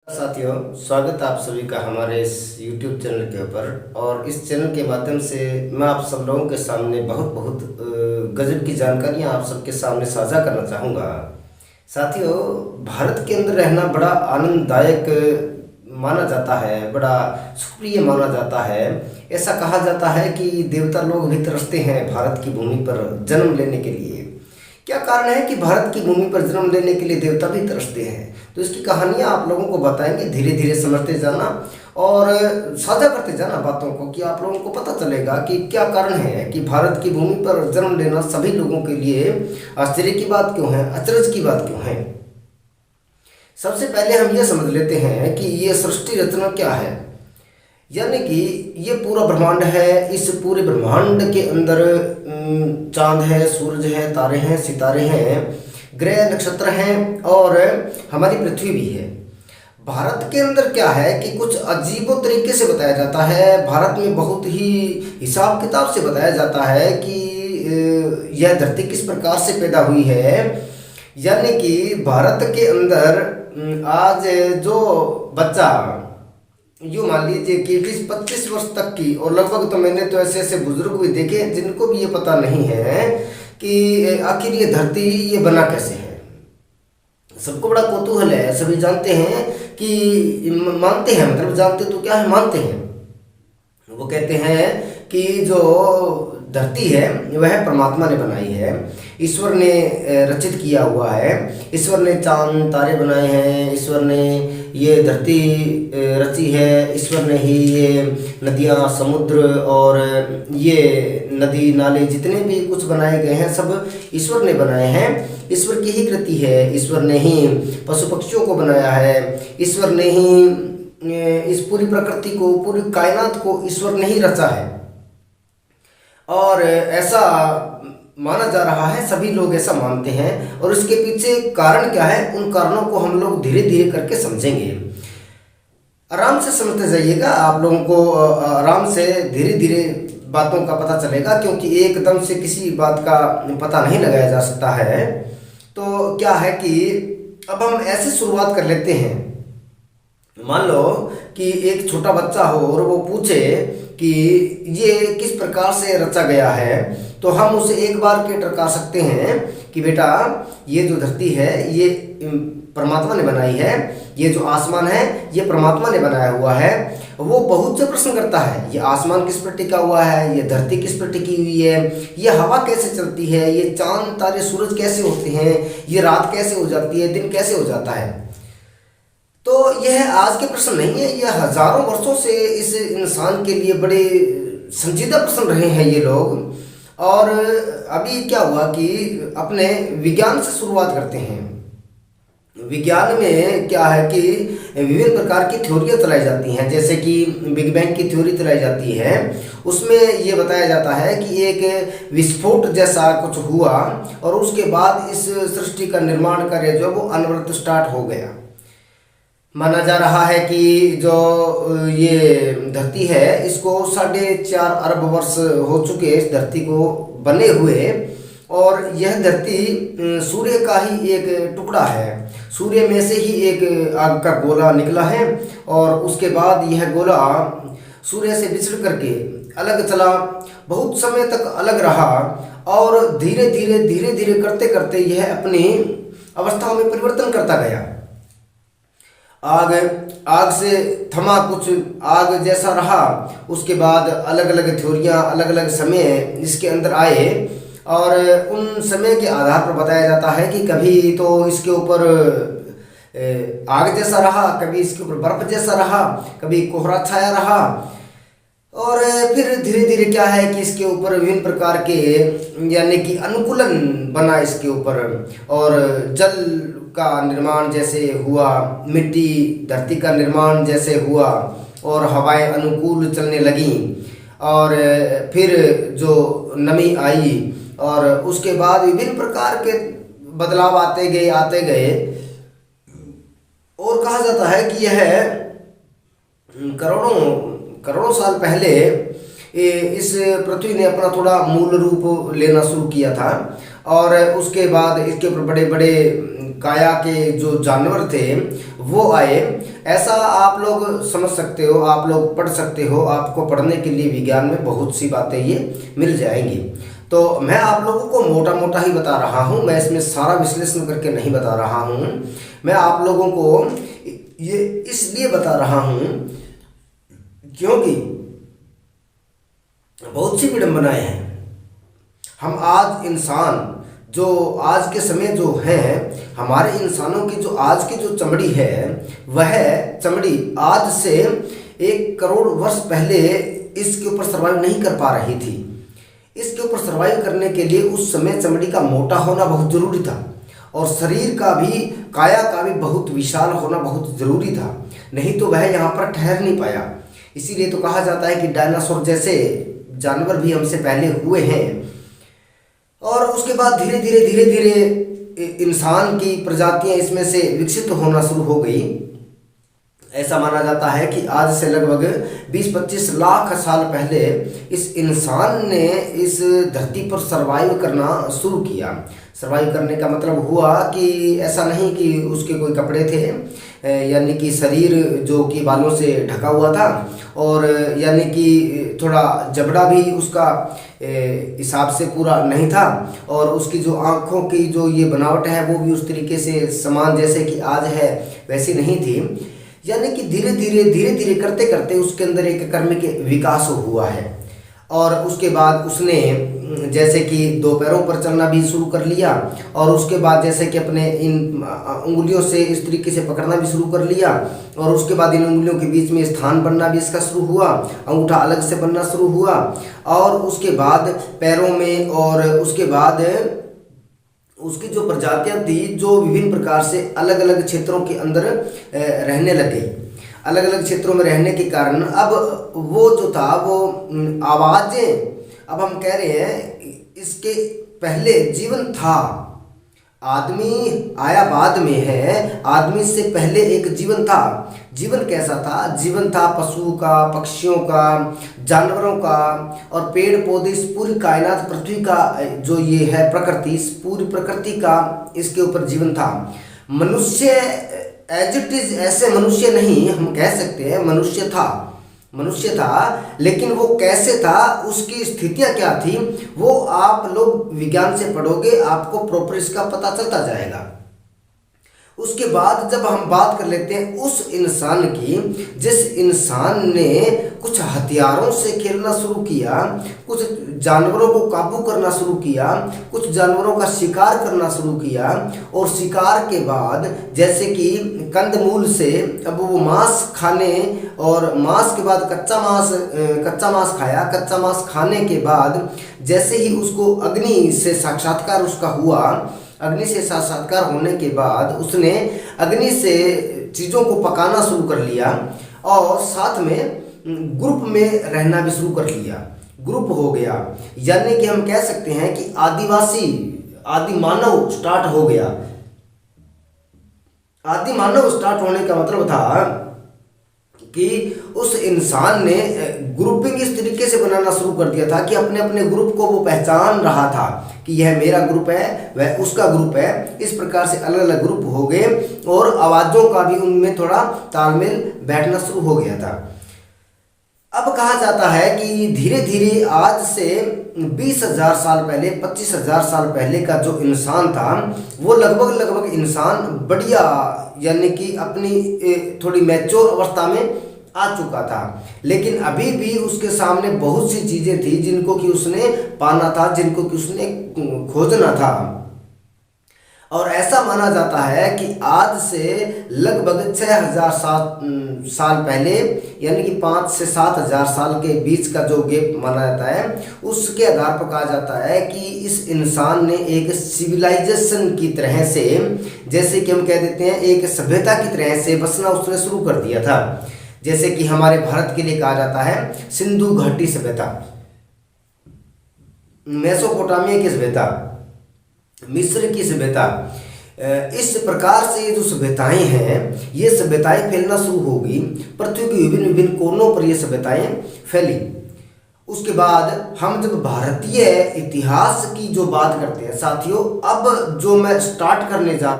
साथियों, स्वागत है आप सभी का हमारे इस YouTube चैनल के ऊपर। और इस चैनल के माध्यम से मैं आप सब लोगों के सामने बहुत बहुत गजब की जानकारियां आप सबके सामने साझा करना चाहूँगा। साथियों, भारत के अंदर रहना बड़ा आनंददायक माना जाता है, बड़ा सुखप्रिय माना जाता है। ऐसा कहा जाता है कि देवता लोग भी तरसते हैं भारत की भूमि पर जन्म लेने के लिए। क्या कारण है कि भारत की भूमि पर जन्म लेने के लिए देवता भी तरसते हैं? तो इसकी कहानियां आप लोगों को बताएंगे, धीरे धीरे समझते जाना और साझा करते जाना बातों को, कि आप लोगों को पता चलेगा कि क्या कारण है कि भारत की भूमि पर जन्म लेना सभी लोगों के लिए आश्चर्य की बात क्यों है, अचरज की बात क्यों है। सबसे पहले हम ये समझ लेते हैं कि ये सृष्टि रचना क्या है। यानी कि ये पूरा ब्रह्मांड है। इस पूरे ब्रह्मांड के अंदर चांद है, सूरज है, तारे हैं, सितारे हैं, ग्रह नक्षत्र हैं और हमारी पृथ्वी भी है। भारत के अंदर क्या है कि कुछ अजीबो तरीके से बताया जाता है। भारत में बहुत ही हिसाब किताब से बताया जाता है कि यह धरती किस प्रकार से पैदा हुई है। यानी कि भारत के अंदर आज जो बच्चा, यूँ मान लीजिए कि 20-25 वर्ष तक की, और लगभग तो मैंने तो ऐसे ऐसे बुजुर्ग भी देखे जिनको भी ये पता नहीं है कि आखिर ये धरती ये बना कैसे है। सबको बड़ा कौतूहल है, सभी जानते हैं कि मानते हैं, मतलब जानते तो क्या है, मानते हैं। वो कहते हैं कि जो धरती है वह परमात्मा ने बनाई है, ईश्वर ने रचित किया हुआ है। ईश्वर ने चांद तारे बनाए हैं, ईश्वर ने ये धरती रची है, ईश्वर ने ही ये नदियाँ, समुद्र और ये नदी नाले जितने भी कुछ बनाए गए हैं सब ईश्वर ने बनाए हैं। ईश्वर की ही कृति है। ईश्वर ने ही पशु पक्षियों को बनाया है। ईश्वर ने ही इस पूरी प्रकृति को, पूरी कायनात को ईश्वर ने ही रचा है। और ऐसा माना जा रहा है, सभी लोग ऐसा मानते हैं। और उसके पीछे कारण क्या है, उन कारणों को हम लोग धीरे धीरे करके समझेंगे। आराम से समझते जाइएगा, आप लोगों को आराम से धीरे धीरे बातों का पता चलेगा, क्योंकि एकदम से किसी बात का पता नहीं लगाया जा सकता है। तो क्या है कि अब हम ऐसे शुरुआत कर लेते हैं। मान लो कि एक छोटा बच्चा हो और वो पूछे कि ये किस प्रकार से रचा गया है, तो हम उसे एक बार के टरका सकते हैं कि बेटा ये जो धरती है ये परमात्मा ने बनाई है, ये जो आसमान है ये परमात्मा ने बनाया हुआ है। वो बहुत से प्रश्न करता है, ये आसमान किस पर टिका हुआ है, ये धरती किस पर टिकी हुई है, ये हवा कैसे चलती है, ये चांद तारे सूरज कैसे होते हैं, ये रात कैसे हो जाती है, दिन कैसे हो जाता है। तो यह आज के प्रश्न नहीं है, यह हजारों वर्षों से इस इंसान के लिए बड़े संजीदा प्रश्न रहे हैं ये लोग। और अभी क्या हुआ कि अपने विज्ञान से शुरुआत करते हैं। विज्ञान में क्या है कि विभिन्न प्रकार की थ्योरियाँ चलाई जाती हैं, जैसे कि बिग बैंग की थ्योरी चलाई जाती है। उसमें ये बताया जाता है कि एक विस्फोट जैसा कुछ हुआ और उसके बाद इस सृष्टि का निर्माण कार्य जो वो अनवरत स्टार्ट हो गया। माना जा रहा है कि जो ये धरती है इसको 4.5 अरब वर्ष हो चुके इस धरती को बने हुए। और यह धरती सूर्य का ही एक टुकड़ा है। सूर्य में से ही एक आग का गोला निकला है और उसके बाद यह गोला सूर्य से बिछड़ करके अलग चला, बहुत समय तक अलग रहा और धीरे धीरे करते करते यह अपनी अवस्थाओं में परिवर्तन करता गया। आग से थमा, कुछ आग जैसा रहा, उसके बाद अलग अलग थ्योरियाँ अलग अलग समय इसके अंदर आए और उन समय के आधार पर बताया जाता है कि कभी तो इसके ऊपर आग जैसा रहा, कभी इसके ऊपर बर्फ जैसा रहा, कभी कोहरा छाया रहा। और फिर धीरे धीरे क्या है कि इसके ऊपर विभिन्न प्रकार के यानी कि अनुकूलन बना इसके ऊपर, और जल का निर्माण जैसे हुआ, मिट्टी धरती का निर्माण जैसे हुआ और हवाएं अनुकूल चलने लगीं। और फिर जो नमी आई और उसके बाद विभिन्न प्रकार के बदलाव आते गए। और कहा जाता है कि यह करोड़ों साल पहले इस पृथ्वी ने अपना थोड़ा मूल रूप लेना शुरू किया था। और उसके बाद इसके ऊपर बड़े बड़े काया के जो जानवर थे वो आए। ऐसा आप लोग समझ सकते हो, आप लोग पढ़ सकते हो, आपको पढ़ने के लिए विज्ञान में बहुत सी बातें ये मिल जाएंगी। तो मैं आप लोगों को मोटा मोटा ही बता रहा हूँ, मैं इसमें सारा विश्लेषण करके नहीं बता रहा हूँ। मैं आप लोगों को ये इसलिए बता रहा हूँ क्योंकि बहुत सी विडंबनाएं हैं। हम आज इंसान जो आज के समय जो है, हमारे इंसानों की जो आज की जो चमड़ी है, वह चमड़ी आज से 1 करोड़ वर्ष पहले इसके ऊपर सर्वाइव नहीं कर पा रही थी। इसके ऊपर सर्वाइव करने के लिए उस समय चमड़ी का मोटा होना बहुत जरूरी था, और शरीर का भी, काया का भी बहुत विशाल होना बहुत जरूरी था, नहीं तो वह यहाँ पर ठहर नहीं पाया। इसीलिए तो कहा जाता है कि डायनासोर जैसे जानवर भी हमसे पहले हुए हैं। और उसके बाद धीरे धीरे इंसान की प्रजातियां इसमें से विकसित होना शुरू हो गई। ऐसा माना जाता है कि आज से लगभग 20-25 लाख साल पहले इस इंसान ने इस धरती पर सर्वाइव करना शुरू किया। सर्वाइव करने का मतलब हुआ कि ऐसा नहीं कि उसके कोई कपड़े थे, यानी कि शरीर जो कि बालों से ढका हुआ था, और यानी कि थोड़ा जबड़ा भी उसका हिसाब से पूरा नहीं था, और उसकी जो आँखों की जो ये बनावट है वो भी उस तरीके से समान जैसे कि आज है वैसी नहीं थी। यानी कि धीरे धीरे करते करते उसके अंदर एक कर्म के विकास हुआ है। और उसके बाद उसने जैसे कि 2 पैरों पर चलना भी शुरू कर लिया, और उसके बाद जैसे कि अपने इन उंगलियों से इस तरीके से पकड़ना भी शुरू कर लिया, और उसके बाद इन उंगलियों के बीच में स्थान बनना भी इसका शुरू हुआ, अंगूठा अलग से बनना शुरू हुआ, और उसके बाद पैरों में, और उसके बाद उसकी जो प्रजातियां थी जो विभिन्न प्रकार से अलग अलग क्षेत्रों के अंदर रहने लग गई। अलग अलग क्षेत्रों में रहने के कारण अब वो जो था वो आवाजें, अब हम कह रहे हैं इसके पहले जीवन था, आदमी आया बाद में है, आदमी से पहले एक जीवन था। जीवन कैसा था? जीवन था पशु का, पक्षियों का, जानवरों का, और पेड़ पौधे, इस पूरी कायनात पृथ्वी का जो ये है प्रकृति, इस पूरी प्रकृति का इसके ऊपर जीवन था। मनुष्य एज इट इज ऐसे मनुष्य नहीं, हम कह सकते हैं मनुष्य था, लेकिन वो कैसे था, उसकी स्थितियां क्या थी, वो आप लोग विज्ञान से पढ़ोगे, आपको प्रॉपर इसका पता चलता जाएगा। उसके बाद जब हम बात कर लेते हैं उस इंसान की, जिस इंसान ने कुछ हथियारों से खेलना शुरू किया, कुछ जानवरों को काबू करना शुरू किया, कुछ जानवरों का शिकार करना शुरू किया, और शिकार के बाद जैसे कि कंदमूल से अब वो मांस खाने, और मांस के बाद कच्चा मांस खाया। कच्चा मांस खाने के बाद जैसे ही उसको अग्नि से साक्षात्कार उसका हुआ, अग्नि से साक्षात्कार होने के बाद उसने अग्नि से चीज़ों को पकाना शुरू कर लिया, और साथ में ग्रुप में रहना भी शुरू कर लिया। ग्रुप हो गया, यानी कि हम कह सकते हैं कि आदि मानव स्टार्ट हो गया। आदि मानव स्टार्ट होने का मतलब था कि उस इंसान ने ग्रुपिंग इस तरीके से बनाना शुरू कर दिया था कि अपने अपने ग्रुप को वो पहचान रहा था कि यह मेरा ग्रुप है, वह उसका ग्रुप है। इस प्रकार से अलग अलग ग्रुप हो गए, और आवाज़ों का भी उनमें थोड़ा तालमेल बैठना शुरू हो गया था। अब कहा जाता है कि धीरे धीरे आज से 20,000 साल पहले, 25,000 साल पहले का जो इंसान था, वो लगभग इंसान बढ़िया, यानी कि अपनी थोड़ी मैच्योर अवस्था में आ चुका था। लेकिन अभी भी उसके सामने बहुत सी चीज़ें थी जिनको कि उसने पाना था, जिनको कि उसने खोजना था। और ऐसा माना जाता है कि आज से लगभग 6,000 साल पहले, यानी कि 5 से 7,000 साल के बीच का जो गैप माना जाता है, उसके आधार पर कहा जाता है कि इस इंसान ने एक सिविलाइजेशन की तरह से, जैसे कि हम कह देते हैं एक सभ्यता की तरह से बसना उसने शुरू कर दिया था। जैसे कि हमारे भारत के लिए कहा जाता है सिंधु घाटी सभ्यता, मेसोपोटामिया की सभ्यता, मिस्र की सभ्यता। इस प्रकार से ये जो सभ्यताएं हैं, ये सभ्यताएं फैलना शुरू होगी। पृथ्वी के विभिन्न विभिन्न कोनों पर ये सभ्यताएं फैली। उसके बाद हम जब भारतीय इतिहास की जो बात करते हैं साथियों, अब जो मैं स्टार्ट करने जा